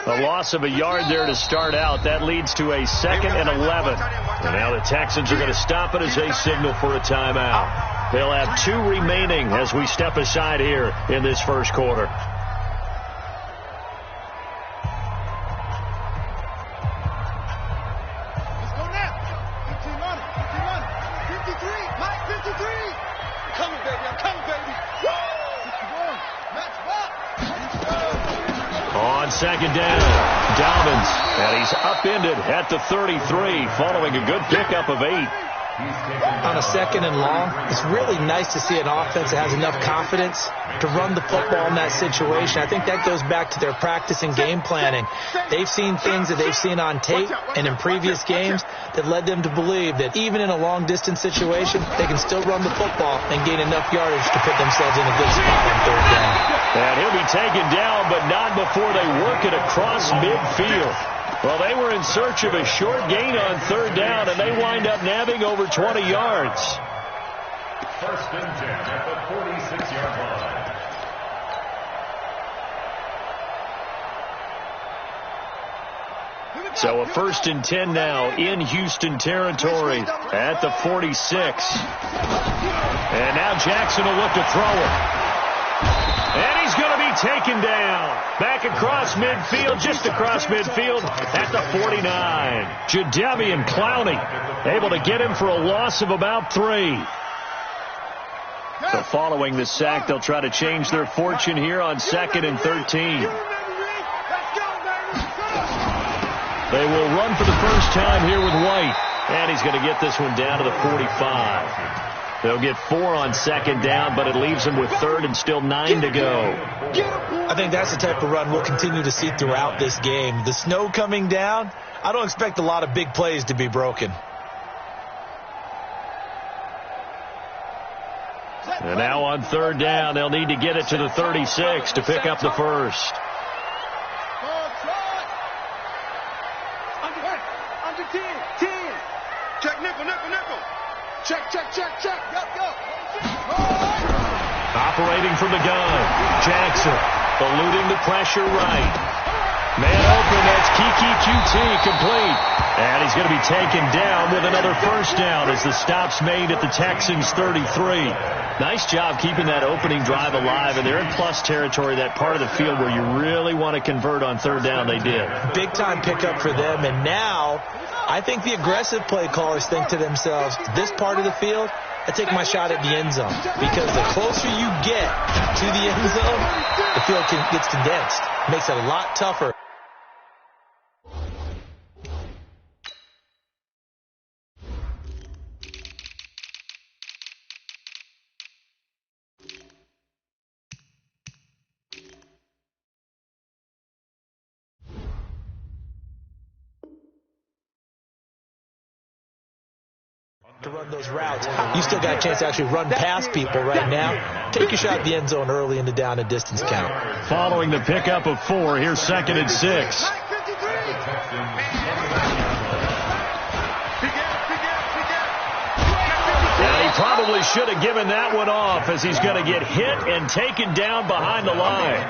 A loss of a yard there to start out. That leads to a 2nd and 11. And now the Texans are going to stop it as they signal for a timeout. They'll have 2 remaining as we step aside here in this first quarter. Second down, Dobbins, and he's upended at the 33 following a good pickup of 8. On a 2nd and long, it's really nice to see an offense that has enough confidence to run the football in that situation. I think that goes back to their practice and game planning. They've seen things that they've seen on tape and in previous games that led them to believe that even in a long-distance situation, they can still run the football and gain enough yardage to put themselves in a good spot on 3rd down. And he'll be taken down, but not before they work it across midfield. Well, they were in search of a short gain on 3rd down, and they wind up nabbing over 20 yards. First and 10 at the 46-yard line. So a 1st and 10 now in Houston territory at the 46. And now Jackson will look to throw it. And he's going to be taken down. Back across midfield, just across midfield at the 49. Jadeveon Clowney able to get him for a loss of about 3. So following the sack, they'll try to change their fortune here on 2nd and 13. They will run for the first time here with White. And he's going to get this one down to the 45. They'll get 4 on 2nd down, but it leaves them with 3rd and still 9 to go. I think that's the type of run we'll continue to see throughout this game. The snow coming down, I don't expect a lot of big plays to be broken. And now on 3rd down, they'll need to get it to the 36 to pick up the first. Under 10. Check, nickel. Check. Go. Operating from the gun, Jackson eluding the pressure right. Man open, that's Kiki QT complete. And he's going to be taken down with another first down as the stop's made at the Texans 33. Nice job keeping that opening drive alive, and they're in plus territory, that part of the field where you really want to convert on 3rd down. They did. Big time pickup for them, and now I think the aggressive play callers think to themselves, this part of the field, I take my shot at the end zone, because the closer you get to the end zone, the field gets condensed. Makes it a lot tougher. To run those routes, you still got a chance to actually run past people right now. Take your shot at the end zone early in the down and distance count. Following the pickup of 4, here's 2nd and 6. And he probably should have given that one off, as he's going to get hit and taken down behind the line.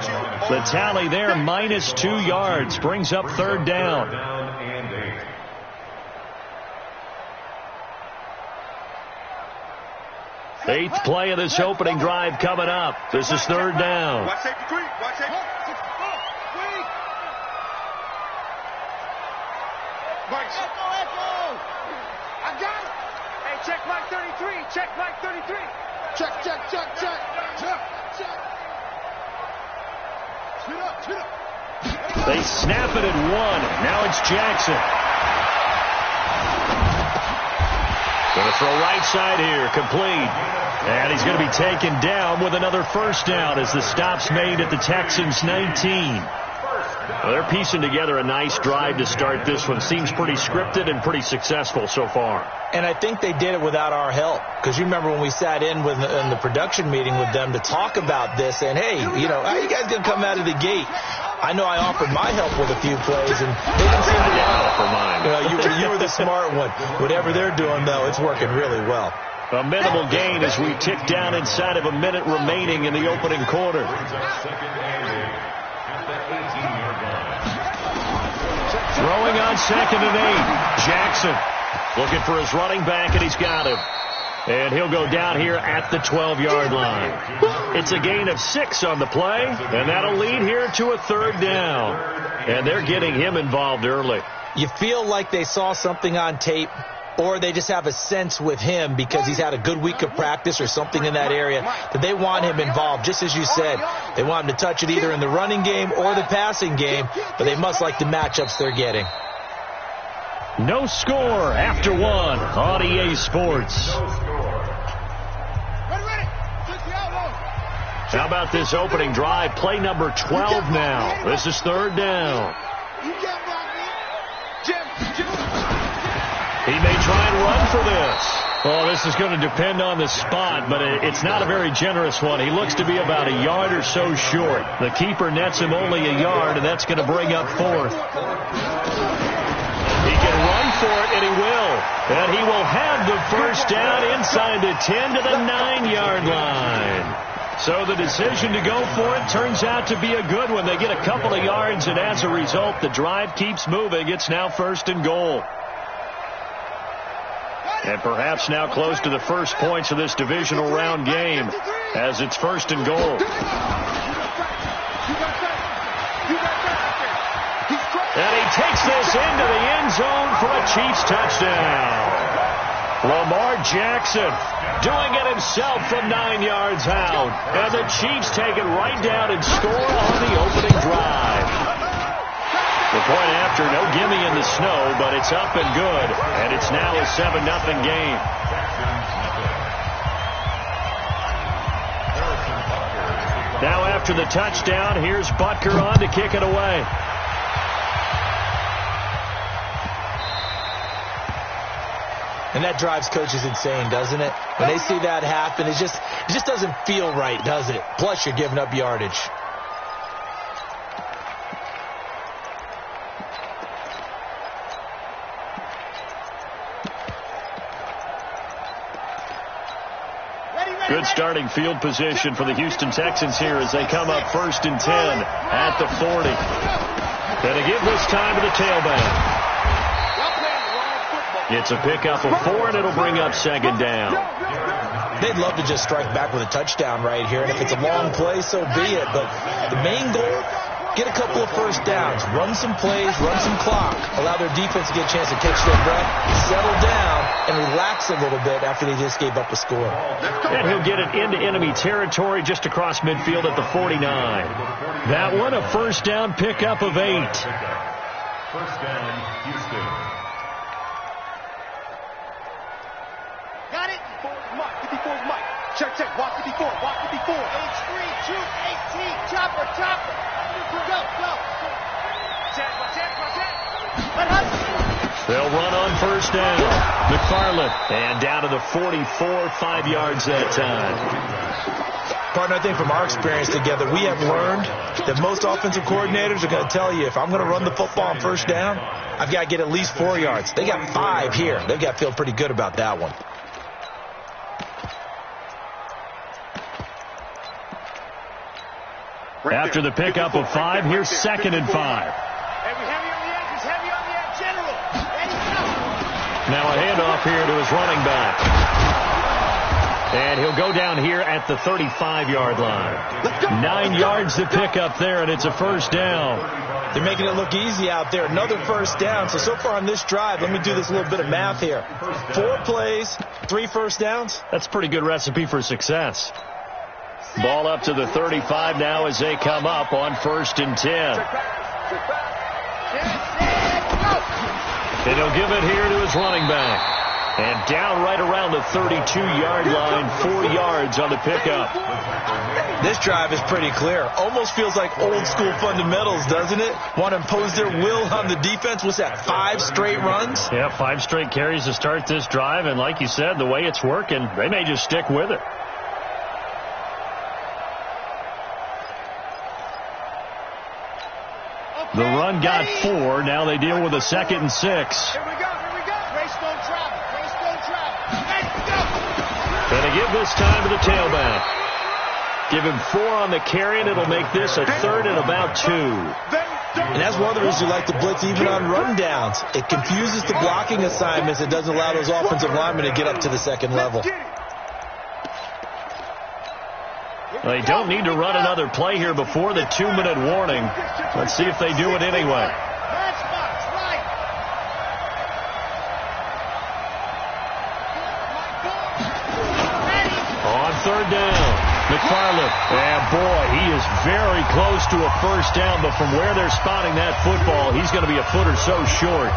The tally there, minus 2 yards, brings up 3rd down. 8th play of this opening drive coming up. This is 3rd down. Watch safety 3. Watch safety. I got it. Hey, check Mike 33. Check Mike 33. Check. Shoot up. They snap it at 1. Now it's Jackson. Going to throw right side here, complete. And he's going to be taken down with another first down as the stop's made at the Texans 19. Well, they're piecing together a nice drive to start this one. Seems pretty scripted and pretty successful so far. And I think they did it without our help. Because you remember when we sat in the production meeting with them to talk about this, and hey, how are you guys going to come out of the gate? I know I offered my help with a few plays, and they didn't seem to offer mine. You were the smart one. Whatever they're doing, though, it's working really well. A minimal gain as we tick down inside of a minute remaining in the opening quarter. Throwing on 2nd and 8. Jackson looking for his running back, and he's got him. And he'll go down here at the 12-yard line. It's a gain of 6 on the play, and that'll lead here to a 3rd down. And they're getting him involved early. You feel like they saw something on tape, or they just have a sense with him because he's had a good week of practice or something in that area that they want him involved. Just as you said, they want him to touch it either in the running game or the passing game, but they must like the matchups they're getting. No score after 1 on EA Sports. How about this opening drive? Play number 12 now. This is 3rd down. He may try and run for this. Well, this is going to depend on the spot, but it's not a very generous one. He looks to be about a yard or so short. The keeper nets him only a yard, and that's going to bring up 4th. He can run for it, and he will. And he will have the 1st down inside the 10 to the 9-yard line. So the decision to go for it turns out to be a good one. They get a couple of yards, and as a result, the drive keeps moving. It's now 1st and goal. And perhaps now close to the first points of this divisional round game as it's 1st and goal. And he takes this into the end zone for a Chiefs touchdown. Lamar Jackson doing it himself from 9 yards out. And the Chiefs take it right down and score on the opening drive. The point after, no gimme in the snow, but it's up and good. And it's now a 7-0 game. Now after the touchdown, here's Butker on to kick it away. And that drives coaches insane, doesn't it? When they see that happen, it just doesn't feel right, does it? Plus, you're giving up yardage. Good starting field position for the Houston Texans here as they come up 1st and 10 at the 40. Going to give this time to the tailback. It's a pickup of 4, and it'll bring up 2nd down. They'd love to just strike back with a touchdown right here, and if it's a long play, so be it. But the main goal, get a couple of 1st downs, run some plays, run some clock, allow their defense to get a chance to catch their breath, settle down, and relax a little bit after they just gave up a score. And he'll get it into enemy territory just across midfield at the 49. That one, a 1st down pickup of 8. 1st down, Houston. Got it. 54's Mike. Check. Walk 54. H3, 2, 18. Chopper. Go. Check. They'll run on 1st down. McFarland. And down to the 44, 5 yards that time. Partner, I think from our experience together, we have learned that most offensive coordinators are going to tell you, if I'm going to run the football on 1st down, I've got to get at least 4 yards. They got 5 here. They've got to feel pretty good about that one. After the pickup of 5, here's 2nd and 5. Heavy on the edges. Heavy on the edge. General. Now a handoff here to his running back. And he'll go down here at the 35-yard line. 9 yards to pick up there, and it's a 1st down. They're making it look easy out there. Another 1st down. So far on this drive, let me do this little bit of math here. 4 plays, 3 1st downs. That's a pretty good recipe for success. Ball up to the 35 now as they come up on 1st and 10. And he'll give it here to his running back. And down right around the 32-yard line, 4 yards on the pickup. This drive is pretty clear. Almost feels like old school fundamentals, doesn't it? Want to impose their will on the defense. What's that, 5 straight runs? Yeah, 5 straight carries to start this drive. And like you said, the way it's working, they may just stick with it. The run got 4. Now they deal with a 2nd and 6. Here we go. Race don't travel. Let's go. Going to give this time to the tailback. Give him 4 on the carry, and it'll make this a 3rd and about 2. And that's one of the reasons you like to blitz even on run downs. It confuses the blocking assignments. It doesn't allow those offensive linemen to get up to the second level. They don't need to run another play here before the 2-minute warning. Let's see if they do it anyway. On third down, McFarland. And boy, he is very close to a first down, but from where they're spotting that football, he's going to be a foot or so short.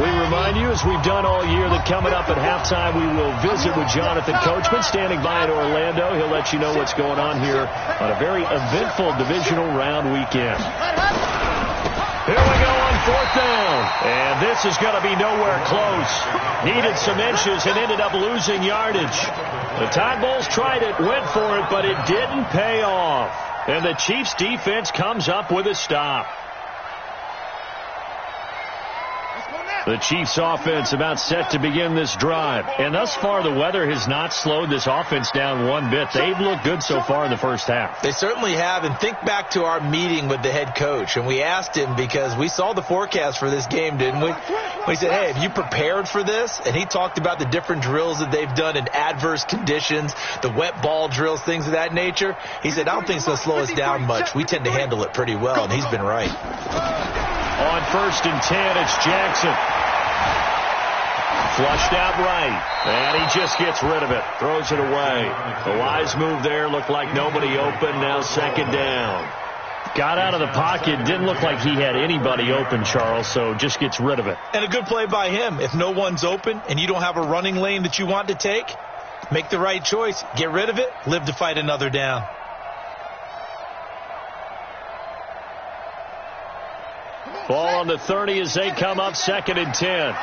We remind you, as we've done all year, that coming up at halftime, we will visit with Jonathan Coachman standing by in Orlando. He'll let you know what's going on here on a very eventful divisional round weekend. Here we go on fourth down. And this is going to be nowhere close. Needed some inches and ended up losing yardage. The Tide Bulls tried it, went for it, but it didn't pay off. And the Chiefs defense comes up with a stop. The Chiefs offense about set to begin this drive. And thus far, the weather has not slowed this offense down one bit. They've looked good so far in the first half. They certainly have. And think back to our meeting with the head coach. And we asked him, because we saw the forecast for this game, didn't we? We said, hey, have you prepared for this? And he talked about the different drills that they've done in adverse conditions, the wet ball drills, things of that nature. He said, I don't think it's going to slow us down much. We tend to handle it pretty well. And he's been right. On first and 10, it's Jackson. Flushed out right, and he just gets rid of it, throws it away. The wise move there, looked like nobody open, now second down. Got out of the pocket, didn't look like he had anybody open, Charles, so just gets rid of it. And a good play by him. If no one's open and you don't have a running lane that you want to take, make the right choice, get rid of it, live to fight another down. Ball on the 30 as they come up, second and 10.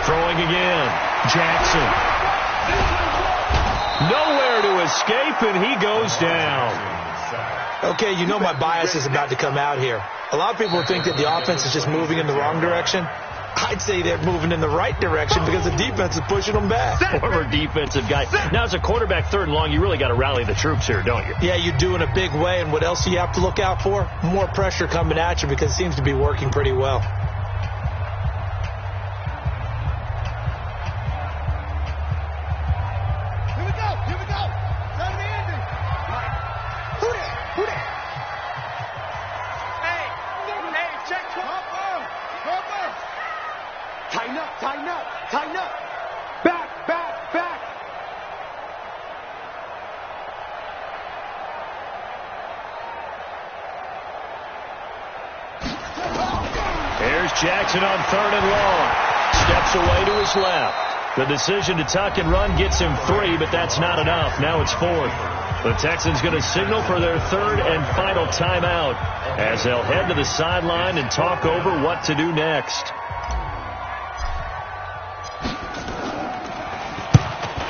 Throwing again. Jackson. Nowhere to escape, and he goes down. Okay, you know my bias is about to come out here. A lot of people think that the offense is just moving in the wrong direction. I'd say they're moving in the right direction because the defense is pushing them back. Former defensive guy. Now, as a quarterback, third and long, you really got to rally the troops here, don't you? Yeah, you do in a big way. And what else do you have to look out for? More pressure coming at you because it seems to be working pretty well. Tighten up. Back. Here's Jackson on third and long. Steps away to his left. The decision to tuck and run gets him 3, but that's not enough. Now it's 4th. The Texans going to signal for their third and final timeout as they'll head to the sideline and talk over what to do next.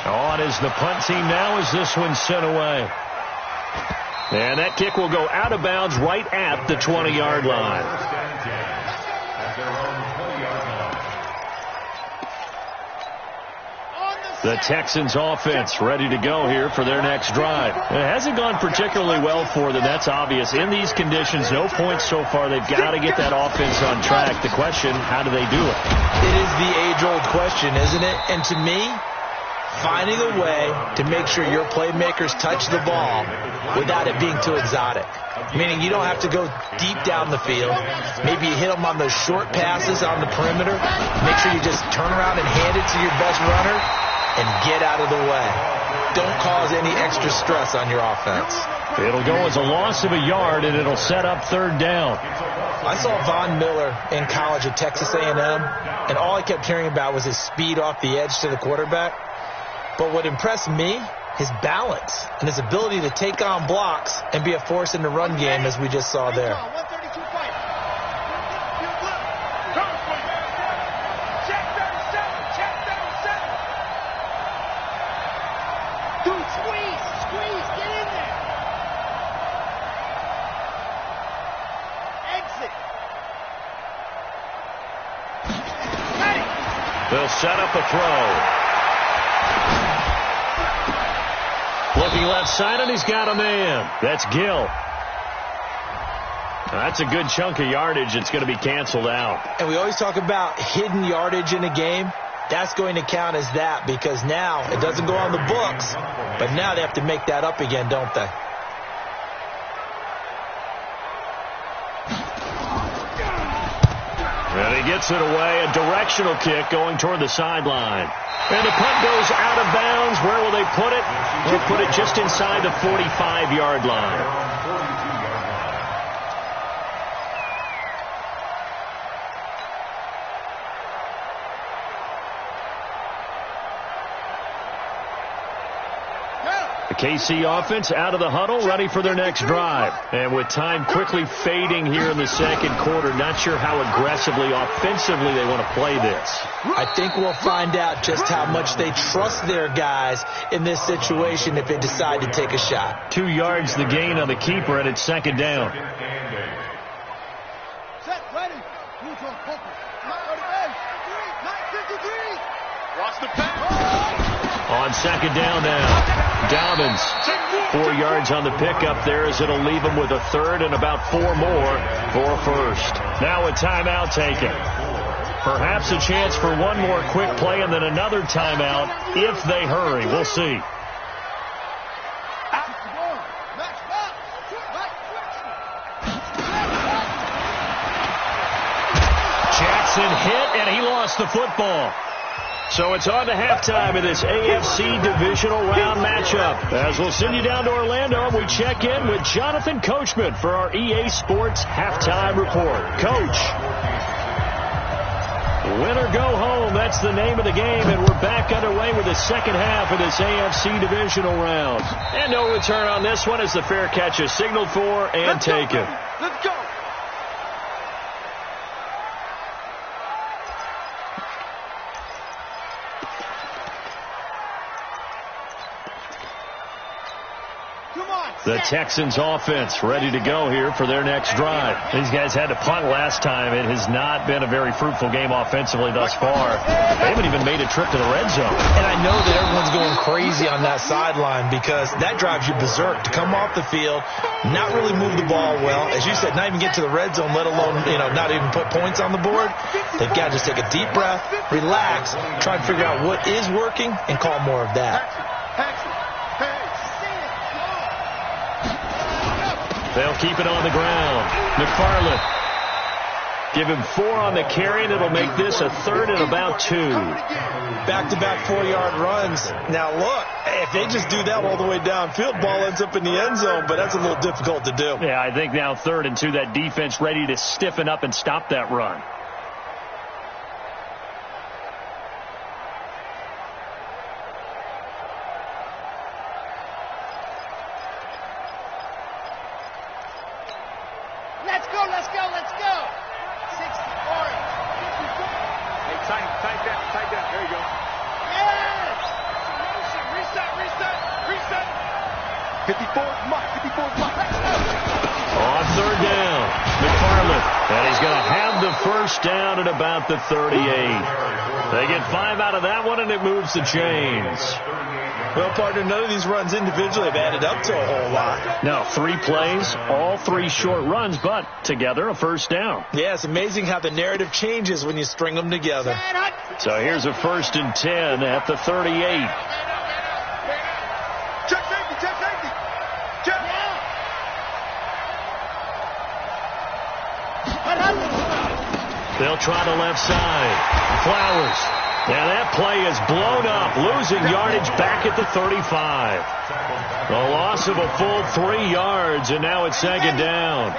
On is the punt team now as this one's sent away. And that kick will go out of bounds right at the 20-yard line. The Texans offense ready to go here for their next drive. It hasn't gone particularly well for them. That's obvious. In these conditions, no points so far. They've got to get that offense on track. The question, how do they do it? It is the age-old question, isn't it? And to me, finding a way to make sure your playmakers touch the ball without it being too exotic. Meaning you don't have to go deep down the field. Maybe you hit them on those short passes on the perimeter. Make sure you just turn around and hand it to your best runner and get out of the way. Don't cause any extra stress on your offense. It'll go as a loss of a yard, and it'll set up third down. I saw Von Miller in college at Texas A&M, and all I kept hearing about was his speed off the edge to the quarterback. But what impressed me, his balance and his ability to take on blocks and be a force in the run game, as we just saw there. They'll set up a throw. Looking left side, and he's got a man. That's Gill. That's a good chunk of yardage. It's going to be canceled out. And we always talk about hidden yardage in a game. That's going to count as that, because now it doesn't go on the books, but now they have to make that up again, don't they? And he gets it away, a directional kick going toward the sideline. And the punt goes out of bounds. Where will they put it? They'll put it just inside the 45-yard line. The KC offense out of the huddle, ready for their next drive. And with time quickly fading here in the second quarter, not sure how aggressively, offensively they want to play this. I think we'll find out just how much they trust their guys in this situation if they decide to take a shot. 2 yards the gain on the keeper, and it's second down. Set, ready. Neutral, focus. Watch the pass. On second down now. Dobbins, 4 yards on the pickup there, as it'll leave him with a third and about 4 more for a first. Now a timeout taken. Perhaps a chance for one more quick play and then another timeout if they hurry. We'll see. Jackson hit, and he lost the football. So it's on to halftime in this AFC Divisional round matchup. As we'll send you down to Orlando, we check in with Jonathan Coachman for our EA Sports Halftime Report. Coach. Win or go home, that's the name of the game, and we're back underway with the second half of this AFC Divisional round. And no return on this one as the fair catch is signaled for and taken. Let's go. The Texans offense ready to go here for their next drive. These guys had to punt last time. It has not been a very fruitful game offensively thus far. They haven't even made a trip to the red zone. And I know that everyone's going crazy on that sideline because that drives you berserk to come off the field, not really move the ball well. As you said, not even get to the red zone, let alone, not even put points on the board. They've got to just take a deep breath, relax, try and figure out what is working, and call more of that. They'll keep it on the ground. McFarland. Give him 4 on the carry, and it'll make this a third and about 2. Back-to-back 4-yard runs. Now, look, if they just do that all the way downfield, ball ends up in the end zone, but that's a little difficult to do. Yeah, I think now 3rd and 2, that defense ready to stiffen up and stop that run. On 3rd down, McFarland, and he's going to have the first down at about the 38. They get 5 out of that one, and it moves the chains. Well, partner, none of these runs individually have added up to a whole lot. No, 3 plays, all 3 short runs, but together a first down. Yeah, it's amazing how the narrative changes when you string them together. So here's a 1st and 10 at the 38. They'll try the left side. Flowers And that play is blown up, losing yardage back at the 35. A loss of a full 3 yards, and now it's second down.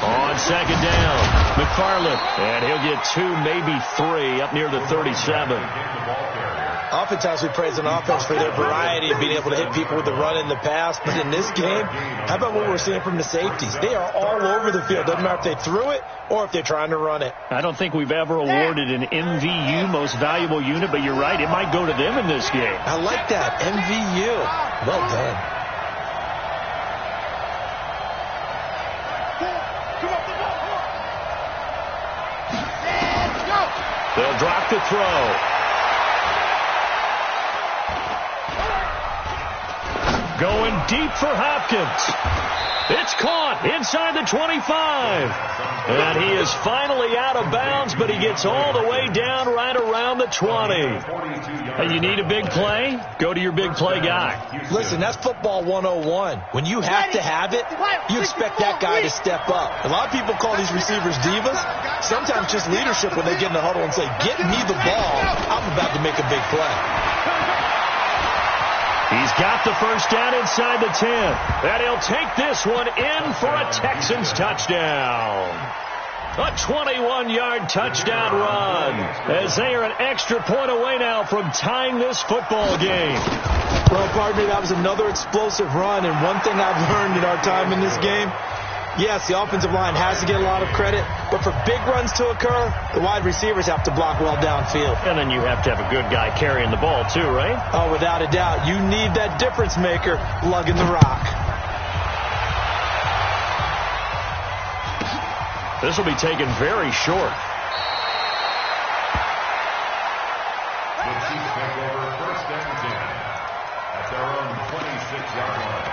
On second down, McFarland, and he'll get 2, maybe 3, up near the 37. Oftentimes we praise an offense for their variety of being able to hit people with the run in the pass. But in this game, how about what we're seeing from the safeties? They are all over the field. Doesn't matter if they threw it or if they're trying to run it. I don't think we've ever awarded an MVU, most valuable unit, but you're right. It might go to them in this game. I like that. MVU. Well done. They'll drop the throw. Going deep for Hopkins. It's caught inside the 25. And he is finally out of bounds, but he gets all the way down right around the 20. And you need a big play? Go to your big play guy. Listen, that's football 101. When you have to have it, you expect that guy to step up. A lot of people call these receivers divas. Sometimes just leadership when they get in the huddle and say, get me the ball. I'm about to make a big play. He's got the first down inside the 10. And he'll take this one in for a Texans touchdown. A 21-yard touchdown run as they are an extra point away now from tying this football game. Well, partner, that was another explosive run. And one thing I've learned in our time in this game, yes, the offensive line has to get a lot of credit, but for big runs to occur, the wide receivers have to block well downfield. And then you have to have a good guy carrying the ball too, right? Oh, without a doubt. You need that difference maker lugging the rock. This will be taken very short. The Chiefs take over first and 10 at their own 26-yard line.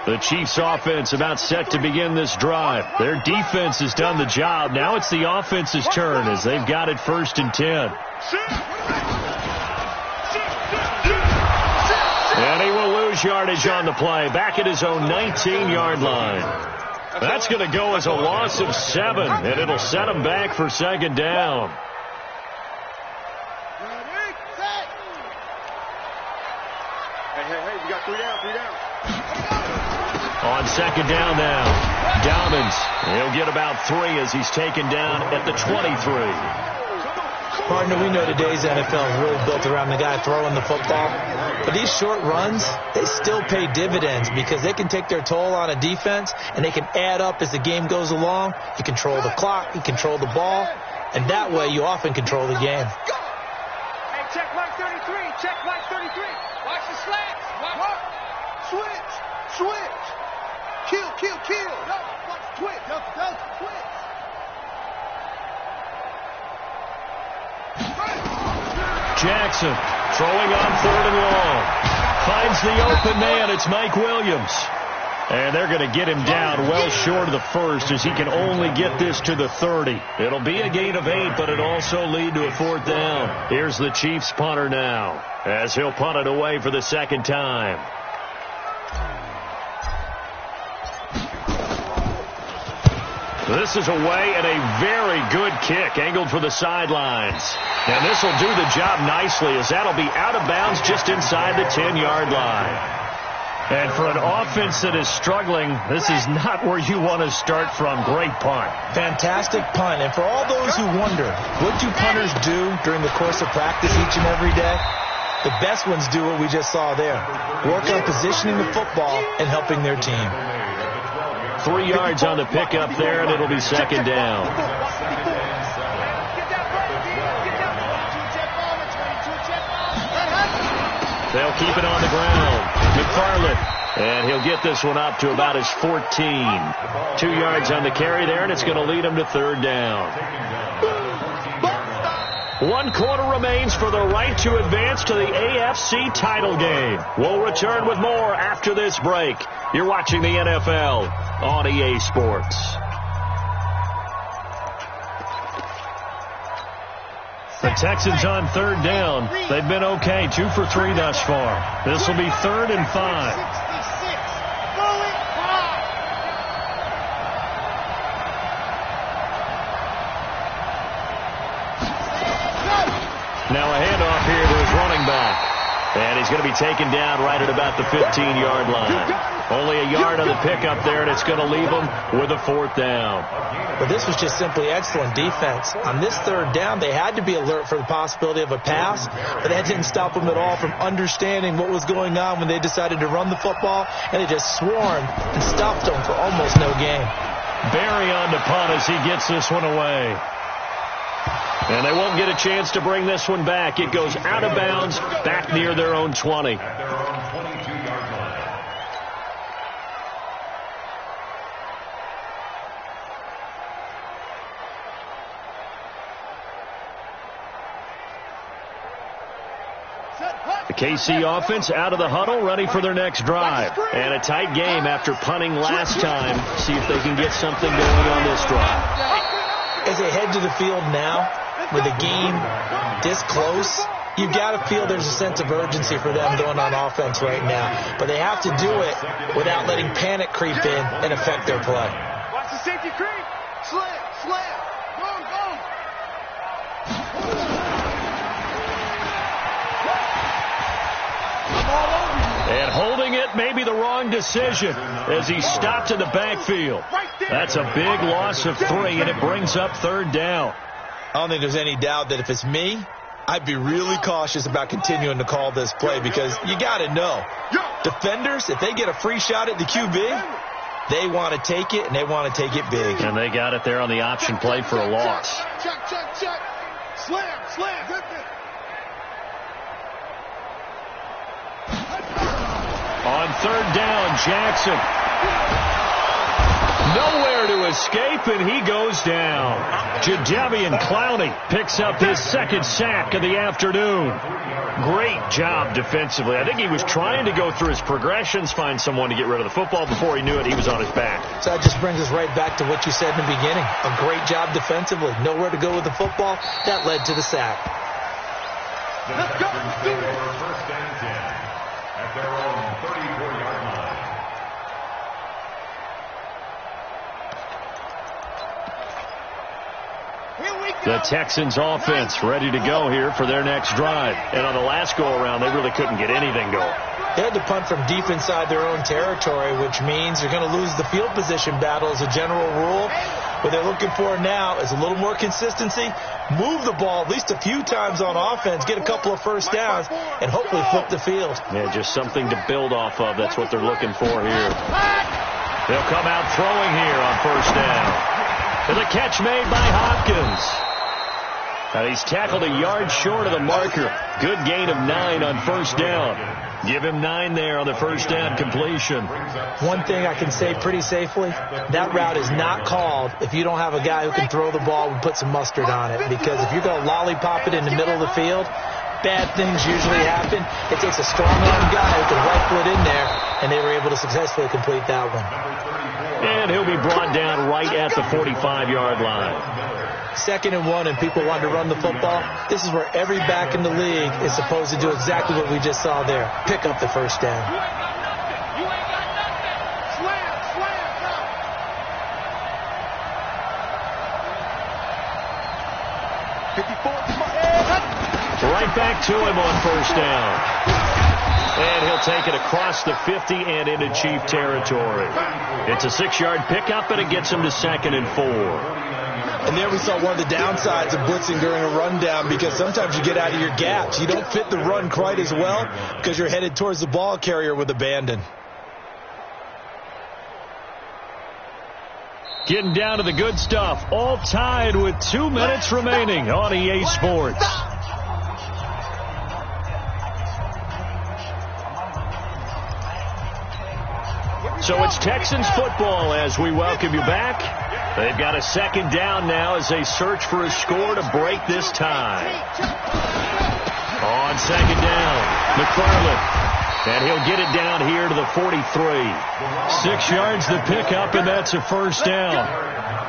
The Chiefs offense about set to begin this drive. Their defense has done the job. Now it's the offense's turn as they've got it first and 10. And he will lose yardage on the play. Back at his own 19-yard line. That's going to go as a loss of 7, and it'll set him back for second down. Hey, we got 3 down, 3 down. On second down now, Dobbins. He'll get about 3 as he's taken down at the 23. Partner, we know today's NFL is really built around the guy throwing the football. But these short runs, they still pay dividends because they can take their toll on a defense and they can add up as the game goes along. You control the clock, you control the ball, and that way you often control the game. Hey, check Mike 33, check Mike 33. Watch the slants. Watch. Switch. Kill. Watch twitch. Twitch. Jackson throwing on 3rd and long. Finds the open man. It's Mike Williams. And they're going to get him down well short of the first as he can only get this to the 30. It'll be a gain of 8, but it'll also lead to a 4th down. Here's the Chiefs punter now as he'll punt it away for the second time. This is away and a very good kick angled for the sidelines. And this will do the job nicely as that'll be out of bounds just inside the 10-yard line. And for an offense that is struggling, this is not where you want to start from. Great punt. Fantastic punt. And for all those who wonder, what do punters do during the course of practice each and every day? The best ones do what we just saw there. Work on positioning the football and helping their team. 3 yards on the pickup there, and it'll be second down. They'll keep it on the ground. McFarland, and he'll get this one up to about his 14. 2 yards on the carry there, and it's going to lead him to 3rd down. 1 quarter remains for the right to advance to the AFC title game. We'll return with more after this break. You're watching the NFL on EA Sports. The Texans on third down. They've been okay, 2 for 3 thus far. This will be 3rd and 5. Now a handoff here to his running back. And he's going to be taken down right at about the 15-yard line. Only a yard on the pickup there, and it's going to leave him with a 4th down. But this was just simply excellent defense. On this 3rd down, they had to be alert for the possibility of a pass, but that didn't stop them at all from understanding what was going on when they decided to run the football, and they just swarmed and stuffed them for almost no gain. Barry on to punt as he gets this one away. And they won't get a chance to bring this one back. It goes out of bounds back near their own 20. At their own 22-yard line. The KC offense out of the huddle, ready for their next drive. And a tight game after punting last time. See if they can get something going on this drive. As they head to the field now, with the game this close, you've got to feel there's a sense of urgency for them going on offense right now. But they have to do it without letting panic creep in and affect their play. Watch the safety creep. Slam. Go. And holding it may be the wrong decision as he stopped in the backfield. That's a big loss of 3, and it brings up 3rd down. I don't think there's any doubt that if it's me, I'd be really cautious about continuing to call this play because you got to know, defenders, if they get a free shot at the QB, they want to take it, and they want to take it big. And they got it there on the option play for a loss. Check. Slam. Rip it. On 3rd down, Jackson. Nowhere to escape, and he goes down. Jadeveon Clowney picks up his 2nd sack of the afternoon. Great job defensively. I think he was trying to go through his progressions, find someone to get rid of the football. Before he knew it, he was on his back. So that just brings us right back to what you said in the beginning. A great job defensively. Nowhere to go with the football. That led to the sack. Let's go. Take over 1st and 10 at their own 34-yard line. The Texans offense ready to go here for their next drive. And on the last go-around, they really couldn't get anything going. They had to punt from deep inside their own territory, which means they're going to lose the field position battle as a general rule. What they're looking for now is a little more consistency, move the ball at least a few times on offense, get a couple of 1st downs, and hopefully flip the field. Yeah, just something to build off of. That's what they're looking for here. They'll come out throwing here on 1st down. And the catch made by Hopkins. And he's tackled a yard short of the marker. Good gain of 9 on 1st down. Give him 9 there on the 1st down completion. One thing I can say pretty safely, that route is not called if you don't have a guy who can throw the ball and put some mustard on it. Because if you're going to lollipop it in the middle of the field, bad things usually happen. It takes a strong-arm guy who can rifle it in there, and they were able to successfully complete that one. And he'll be brought down right at the 45-yard line. 2nd and 1, and people want to run the football. This is where every back in the league is supposed to do exactly what we just saw there. Pick up the 1st down. You ain't got nothing. Slam, go. 54. Right back to him on 1st down. And he'll take it across the 50 and into Chief territory. It's a 6-yard pickup, and it gets him to 2nd and 4. And there we saw one of the downsides of blitzing during a rundown, because sometimes you get out of your gaps. You don't fit the run quite as well because you're headed towards the ball carrier with abandon. Getting down to the good stuff. All tied with 2 minutes remaining on EA Sports. So it's Texans football as we welcome you back. They've got a 2nd down now as they search for a score to break this tie. On 2nd down, McFarland And he'll get it down here to the 43. 6 yards the pickup, and that's a first down.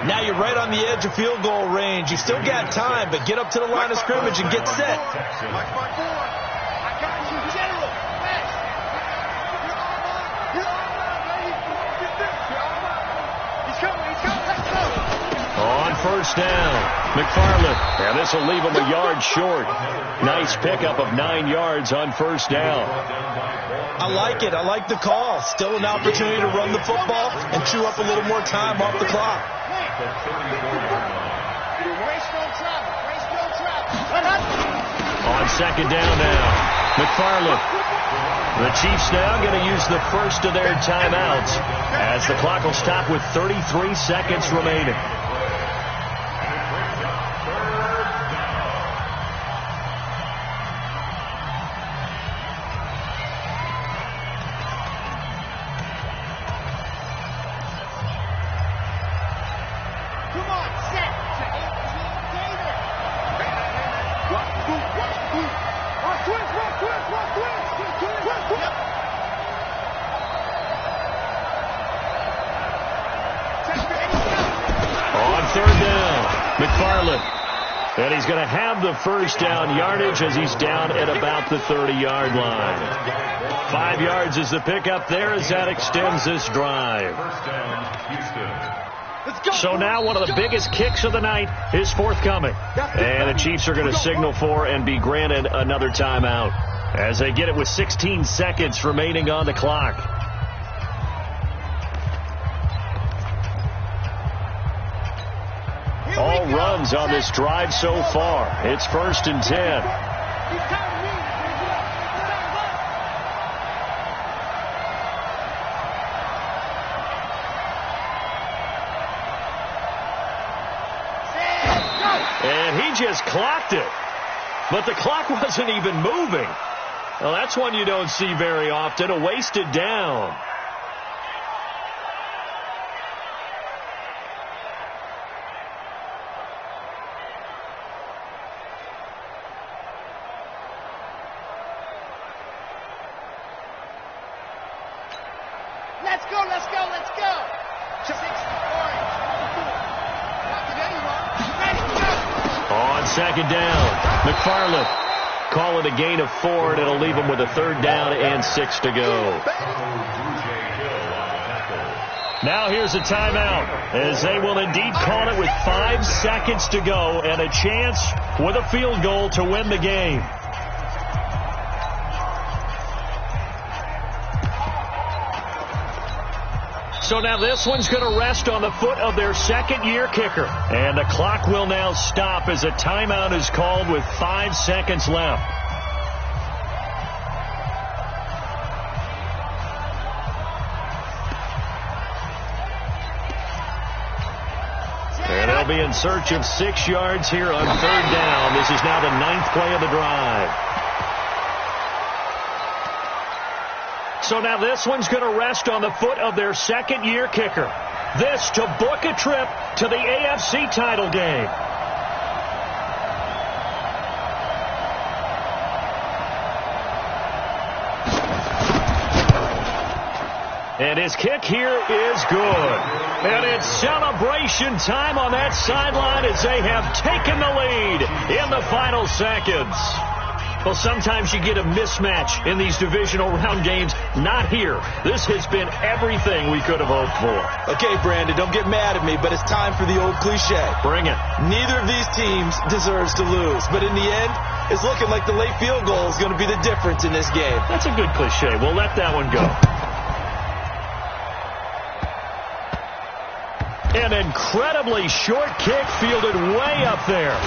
Now you're right on the edge of field goal range. You still got time, but get up to the line of scrimmage and get set. On first down, McFarland. And this will leave him a yard short. Nice pickup of 9 yards on first down. I like it. I like the call. Still an opportunity to run the football and chew up a little more time off the clock. On second down now, McFarland. The Chiefs now going to use the first of their timeouts as the clock will stop with 33 seconds remaining. And he's going to have the first down yardage as he's down at about the 30-yard line. 5 yards is the pickup there as that extends this drive. So now one of the biggest kicks of the night is forthcoming. And the Chiefs are going to signal for and be granted another timeout as they get it with 16 seconds remaining on the clock. All runs on this drive so far. It's 1st and 10. And he just clocked it. But the clock wasn't even moving. Well, that's one you don't see very often, a wasted down. Second down, McFarland. Call it a gain of 4, and it'll leave him with a 3rd down and 6 to go. Now here's a timeout, as they will indeed call it with 5 seconds to go and a chance with a field goal to win the game. So now this one's going to rest on the foot of their second-year kicker. And the clock will now stop as a timeout is called with 5 seconds left. And they'll be in search of 6 yards here on 3rd down. This is now the 9th play of the drive. So now this one's going to rest on the foot of their second-year kicker. This to book a trip to the AFC title game. And his kick here is good. And it's celebration time on that sideline as they have taken the lead in the final seconds. Well, sometimes you get a mismatch in these divisional round games. Not here. This has been everything we could have hoped for. Okay, Brandon, don't get mad at me, but it's time for the old cliche. Bring it. Neither of these teams deserves to lose, but in the end, it's looking like the late field goal is going to be the difference in this game. That's a good cliche. We'll let that one go. An incredibly short kick fielded way up there.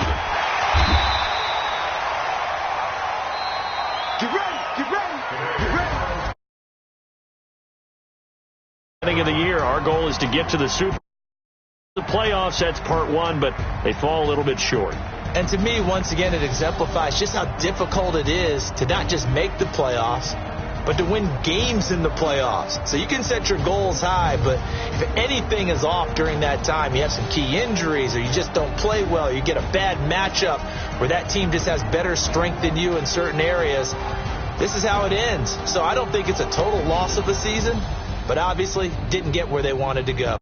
Of the year, our goal is to get to the playoffs. That's part 1, but they fall a little bit short. And to me, once again, it exemplifies just how difficult it is to not just make the playoffs, but to win games in the playoffs. So you can set your goals high, but if anything is off during that time, you have some key injuries or you just don't play well, you get a bad matchup where that team just has better strength than you in certain areas, this is how it ends. So I don't think it's a total loss of the season, but obviously didn't get where they wanted to go.